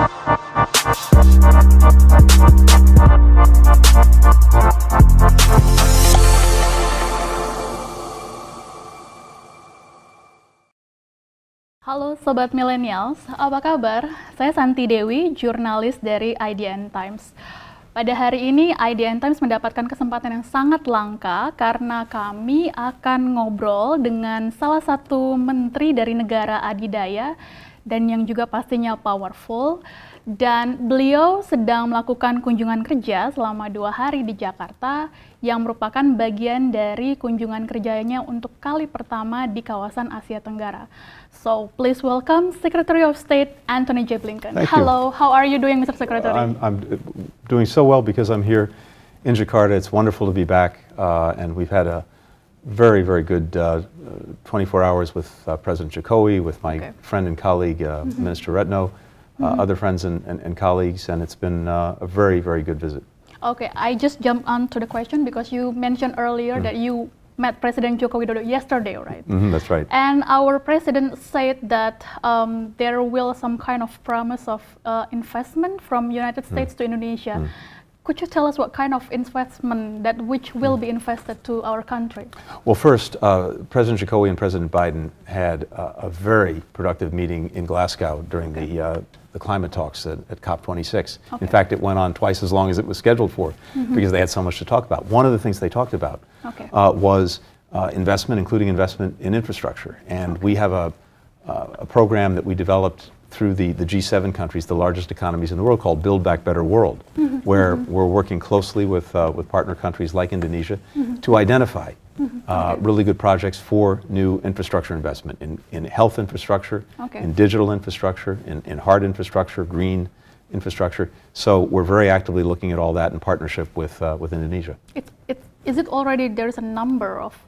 Halo Sobat Millennials, apa kabar? Saya Santi Dewi, jurnalis dari IDN Times. Pada hari ini, IDN Times mendapatkan kesempatan yang sangat langka karena kami akan ngobrol dengan salah satu menteri dari negara adidaya dan yang juga pastinya powerful. Dan beliau sedang melakukan kunjungan kerja selama 2 hari di Jakarta yang merupakan bagian dari kunjungan kerjanya untuk kali pertama di kawasan Asia Tenggara. So, please welcome Secretary of State Antony J. Blinken. Thank Hello, you. how are you doing, Mr. Secretary? I'm doing so well because I'm here in Jakarta. It's wonderful to be back, and we've had a very, very good 24 hours with President Jokowi, with my friend and colleague, Minister Retno, other friends and colleagues, and it's been a very, very good visit. Okay, I just jumped on to the question because you mentioned earlier that you met President Joko Widodo yesterday, right? That's right. And our president said that there will some kind of promise of investment from United States to Indonesia. Could you tell us what kind of investment that which will be invested to our country? Well, first, President Jokowi and President Biden had a very productive meeting in Glasgow during the climate talks at COP26. In fact, it went on twice as long as it was scheduled for because they had so much to talk about. One of the things they talked about was investment, including investment in infrastructure. And we have a program that we developed through the G7 countries, the largest economies in the world, called Build Back Better World, where we're working closely with partner countries like Indonesia to identify really good projects for new infrastructure investment in health infrastructure, in digital infrastructure, in hard infrastructure, green infrastructure. So we're very actively looking at all that in partnership with Indonesia. Is it already there's a number of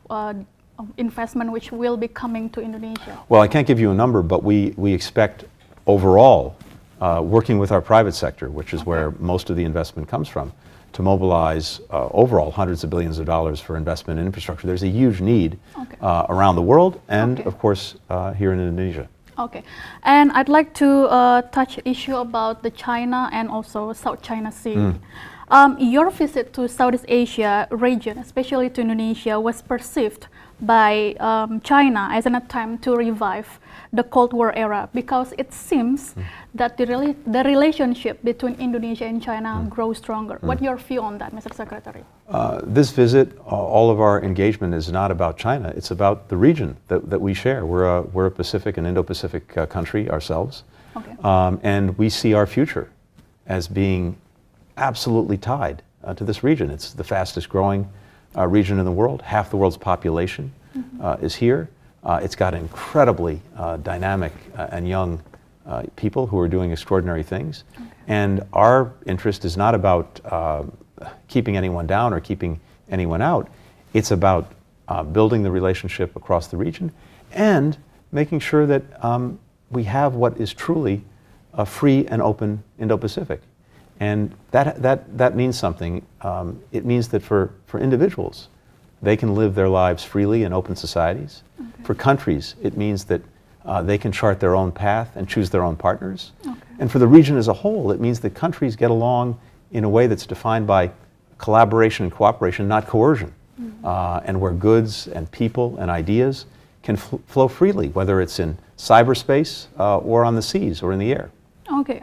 investment which will be coming to Indonesia? Well, I can't give you a number, but we expect overall, working with our private sector, which is where most of the investment comes from, to mobilize overall hundreds of billions of dollars for investment in infrastructure. There's a huge need around the world and, of course, here in Indonesia. Okay, and I'd like to touch issue about the China and also South China Sea. Your visit to Southeast Asia region, especially to Indonesia, was perceived by China as an attempt to revive the Cold War era because it seems that the relationship between Indonesia and China grows stronger. What's your view on that, Mr. Secretary? This visit, all of our engagement is not about China. It's about the region that we share. We're a Pacific and Indo-Pacific country ourselves, and we see our future as being absolutely tied to this region. It's the fastest growing region in the world. Half the world's population is here. It's got incredibly dynamic and young people who are doing extraordinary things. And our interest is not about keeping anyone down or keeping anyone out. It's about building the relationship across the region and making sure that we have what is truly a free and open Indo-Pacific. And that means something. It means that for individuals, they can live their lives freely in open societies. For countries, it means that they can chart their own path and choose their own partners. And for the region as a whole, it means that countries get along in a way that's defined by collaboration and cooperation, not coercion, and where goods and people and ideas can flow freely, whether it's in cyberspace or on the seas or in the air. Okay.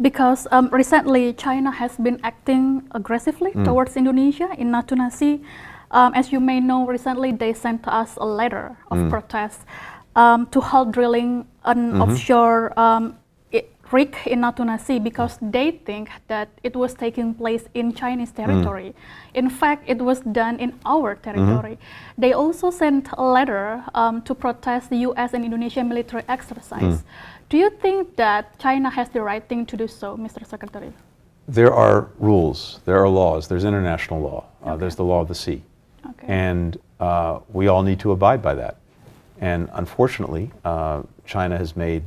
Because recently China has been acting aggressively towards Indonesia in Natuna Sea. As you may know, recently they sent us a letter of protest to halt drilling an offshore rig in Natuna Sea because they think that it was taking place in Chinese territory. In fact, it was done in our territory. They also sent a letter to protest the US and Indonesia military exercise. Do you think that China has the right thing to do so, Mr. Secretary? There are rules, there are laws, there's international law, there's the law of the sea. And we all need to abide by that. And unfortunately, China has made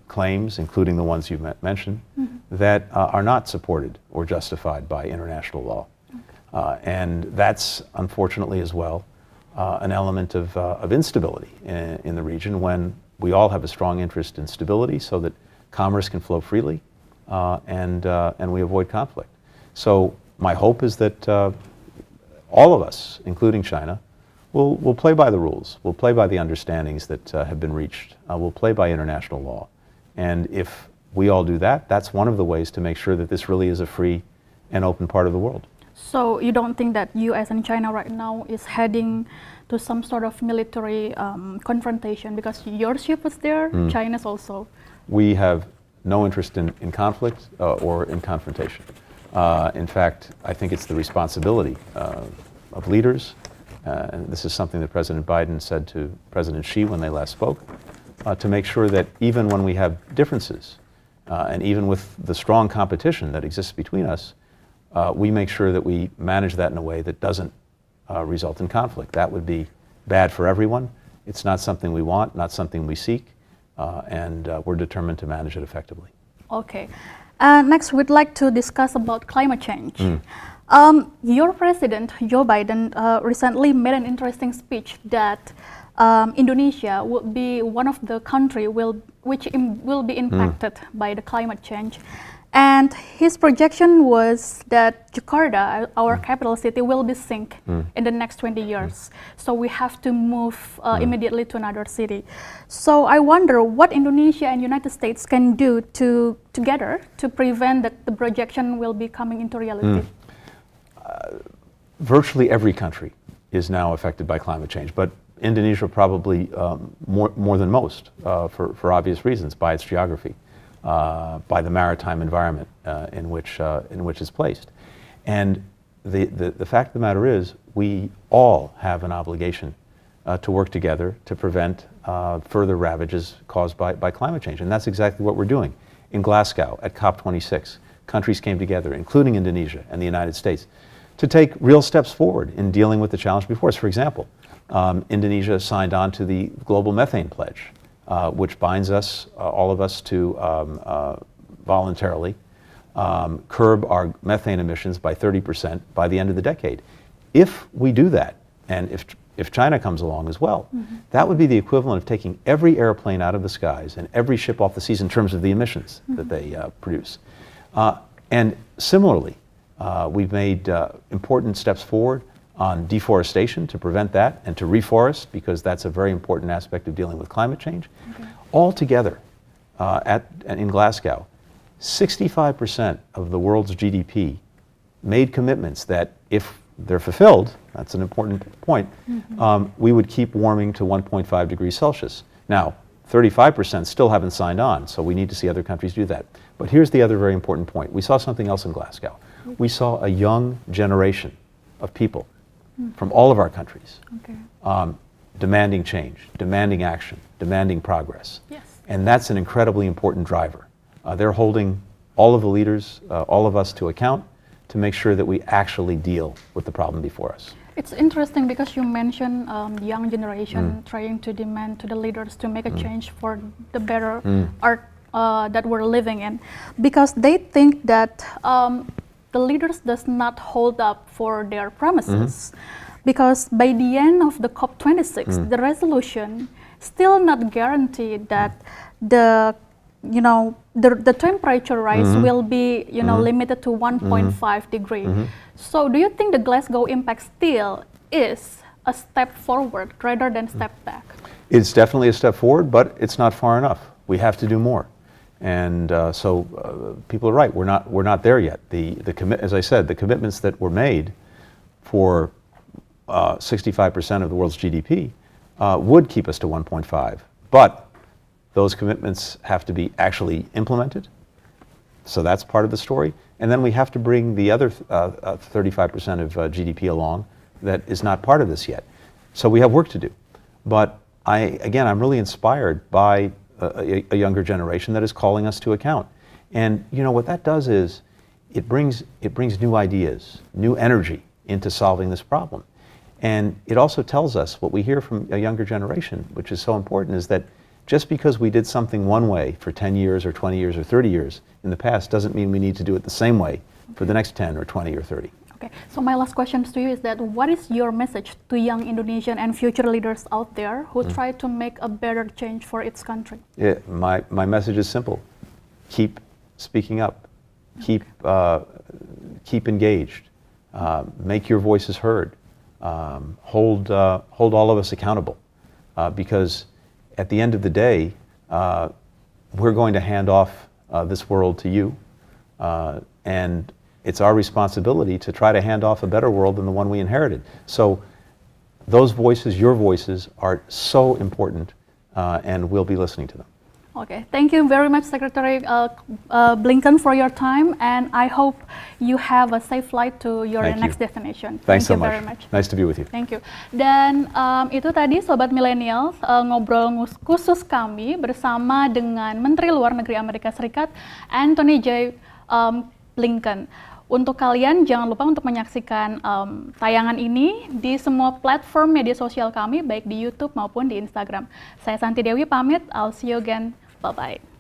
claims, including the ones you've mentioned, that are not supported or justified by international law. And that's unfortunately as well an element of instability in the region when we all have a strong interest in stability so that commerce can flow freely and we avoid conflict. So my hope is that all of us, including China, will play by the rules. We'll play by the understandings that have been reached. We'll play by international law. And if we all do that, that's one of the ways to make sure that this really is a free and open part of the world. So you don't think that US and China right now is heading to some sort of military confrontation, because your ship was there, China's also? We have no interest in conflict or in confrontation. In fact, I think it's the responsibility of leaders, and this is something that President Biden said to President Xi when they last spoke, to make sure that even when we have differences, and even with the strong competition that exists between us, we make sure that we manage that in a way that doesn't result in conflict. That would be bad for everyone. It's not something we want, not something we seek, and we're determined to manage it effectively. Okay. Next, we'd like to discuss about climate change. Your president, Joe Biden, recently made an interesting speech that Indonesia would be one of the countries which will be impacted by the climate change. And his projection was that Jakarta, our capital city, will be sink in the next 20 years. So we have to move immediately to another city. So I wonder what Indonesia and United States can do together to prevent that the projection will be coming into reality. Virtually every country is now affected by climate change, but Indonesia probably more than most for obvious reasons, by its geography. By the maritime environment in which it's placed. And the fact of the matter is, we all have an obligation to work together to prevent further ravages caused by climate change. And that's exactly what we're doing. In Glasgow at COP26, countries came together, including Indonesia and the United States, to take real steps forward in dealing with the challenge before us. For example, Indonesia signed on to the Global Methane Pledge, which binds us, all of us, to voluntarily curb our methane emissions by 30% by the end of the decade. If we do that, and if China comes along as well, that would be the equivalent of taking every airplane out of the skies and every ship off the seas in terms of the emissions that they produce. And similarly, we've made important steps forward on deforestation to prevent that, and to reforest, because that's a very important aspect of dealing with climate change. All together, in Glasgow, 65% of the world's GDP made commitments that, if they're fulfilled, that's an important point, we would keep warming to 1.5 degrees Celsius. Now, 35% still haven't signed on, so we need to see other countries do that. But here's the other very important point. We saw something else in Glasgow. We saw a young generation of people from all of our countries, demanding change, demanding action, demanding progress. Yes. And that's an incredibly important driver. They're holding all of the leaders, all of us, to account to make sure that we actually deal with the problem before us. It's interesting because you mentioned the young generation trying to demand to the leaders to make a change for the better art that we're living in, because they think that the leaders does not hold up for their promises, because by the end of the COP26, the resolution still not guaranteed that the temperature rise will be limited to 1.5 degree. So do you think the Glasgow impact still is a step forward rather than step back? It's definitely a step forward, but it's not far enough. We have to do more. And so people are right. We're not there yet. As I said, the commitments that were made for 65% of the world's GDP would keep us to 1.5. But those commitments have to be actually implemented. So that's part of the story. And then we have to bring the other 35% of GDP along that is not part of this yet. So we have work to do. But I'm really inspired by a younger generation that is calling us to account. And what that does is it brings new ideas, new energy into solving this problem. And it also tells us what we hear from a younger generation, which is so important, is that just because we did something one way for 10 years or 20 years or 30 years in the past doesn't mean we need to do it the same way for the next 10 or 20 or 30. Okay, so my last question to you is that what is your message to young Indonesian and future leaders out there who try to make a better change for its country? My message is simple. Keep speaking up, keep engaged, make your voices heard, hold all of us accountable, because at the end of the day, we're going to hand off this world to you, and it's our responsibility to try to hand off a better world than the one we inherited. So those voices, your voices, are so important, and we'll be listening to them. Okay, thank you very much, Secretary Blinken, for your time, and I hope you have a safe flight to your next destination. Thanks so much. Nice to be with you. Thank you. Dan itu tadi Sobat Millennials, ngobrol khusus kami bersama dengan Menteri Luar Negeri Amerika Serikat, Antony J. Blinken. Untuk kalian, jangan lupa untuk menyaksikan tayangan ini di semua platform media sosial kami, baik di YouTube maupun di Instagram. Saya Santi Dewi pamit, I'll see you again. Bye-bye.